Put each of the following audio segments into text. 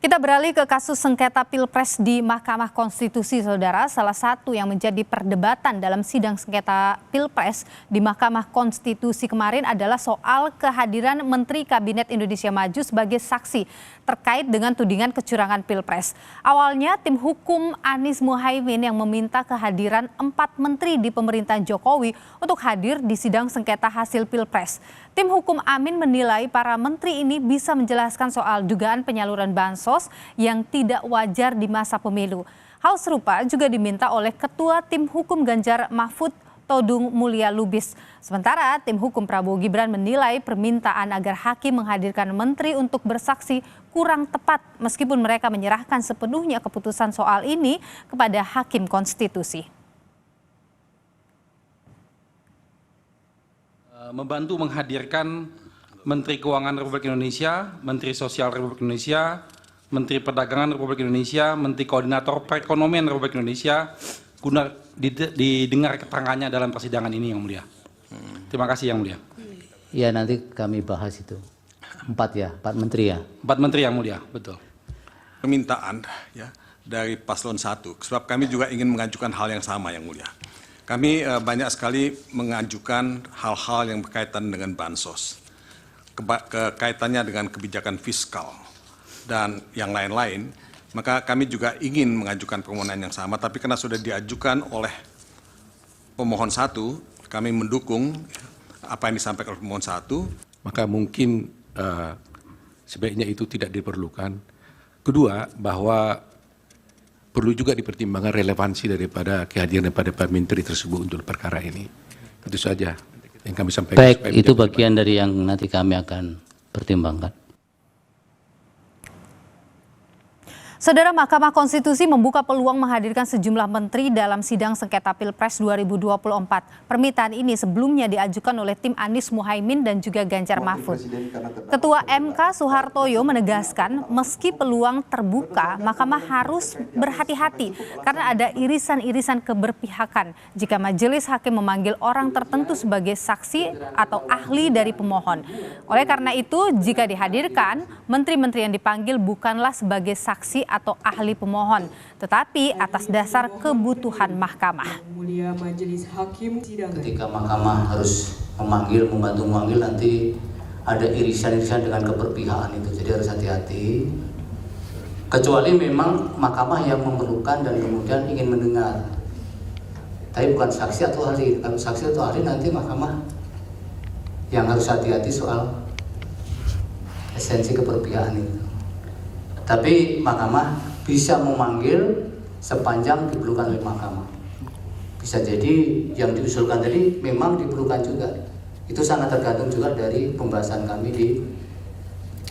Kita beralih ke kasus sengketa Pilpres di Mahkamah Konstitusi, Saudara. Salah satu yang menjadi perdebatan dalam sidang sengketa Pilpres di Mahkamah Konstitusi kemarin adalah soal kehadiran Menteri Kabinet Indonesia Maju sebagai saksi terkait dengan tudingan kecurangan Pilpres. Awalnya tim hukum Anies Muhaimin yang meminta kehadiran 4 menteri di pemerintahan Jokowi untuk hadir di sidang sengketa hasil Pilpres. Tim hukum Amin menilai para menteri ini bisa menjelaskan soal dugaan penyaluran bansos yang tidak wajar di masa pemilu. Hal serupa juga diminta oleh Ketua Tim Hukum Ganjar Mahfud Todung Mulya Lubis. Sementara tim hukum Prabowo Gibran menilai permintaan agar hakim menghadirkan menteri untuk bersaksi kurang tepat meskipun mereka menyerahkan sepenuhnya keputusan soal ini kepada Hakim Konstitusi. Membantu menghadirkan Menteri Keuangan Republik Indonesia, Menteri Sosial Republik Indonesia, Menteri Perdagangan Republik Indonesia, Menteri Koordinator Perekonomian Republik Indonesia, guna didengar keterangannya dalam persidangan ini, Yang Mulia. Terima kasih, Yang Mulia. Ya, nanti kami bahas itu. 4 menteri ya. 4 menteri, Yang Mulia, betul. Permintaan ya dari paslon 1, sebab kami juga ingin mengajukan hal yang sama, Yang Mulia. Kami banyak sekali mengajukan hal-hal yang berkaitan dengan bansos, kaitannya dengan kebijakan fiskal, dan yang lain-lain. Maka kami juga ingin mengajukan permohonan yang sama, tapi karena sudah diajukan oleh pemohon 1, kami mendukung apa yang disampaikan oleh pemohon 1. Maka mungkin sebaiknya itu tidak diperlukan. Kedua, bahwa perlu juga dipertimbangkan relevansi daripada kehadiran daripada Pak Menteri tersebut untuk perkara ini. Itu saja yang kami sampaikan. Baik, itu bagian dari yang nanti kami akan pertimbangkan. Saudara, Mahkamah Konstitusi membuka peluang menghadirkan sejumlah menteri dalam sidang sengketa Pilpres 2024. Permintaan ini sebelumnya diajukan oleh tim Anies Muhaimin dan juga Ganjar Mahfud. Ketua MK Soehartoyo menegaskan meski peluang terbuka, Mahkamah harus berhati-hati karena ada irisan-irisan keberpihakan jika majelis hakim memanggil orang tertentu sebagai saksi atau ahli dari pemohon. Oleh karena itu, jika dihadirkan, menteri-menteri yang dipanggil bukanlah sebagai saksi atau ahli pemohon, tetapi atas dasar kebutuhan mahkamah. Ketika mahkamah harus membantu memanggil, nanti ada irisan-irisan dengan keberpihakan itu, jadi harus hati-hati. Kecuali memang mahkamah yang memerlukan dan kemudian ingin mendengar, tapi bukan saksi atau ahli. Kalau saksi atau ahli nanti mahkamah yang harus hati-hati soal esensi keberpihakan itu. Tapi mahkamah bisa memanggil sepanjang diperlukan oleh mahkamah. Bisa jadi yang diusulkan tadi memang diperlukan juga. Itu sangat tergantung juga dari pembahasan kami di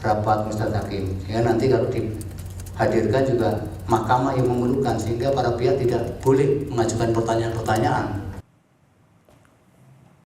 rapat majelis hakim. Ya, nanti kalau dihadirkan juga mahkamah yang memerlukan, sehingga para pihak tidak boleh mengajukan pertanyaan-pertanyaan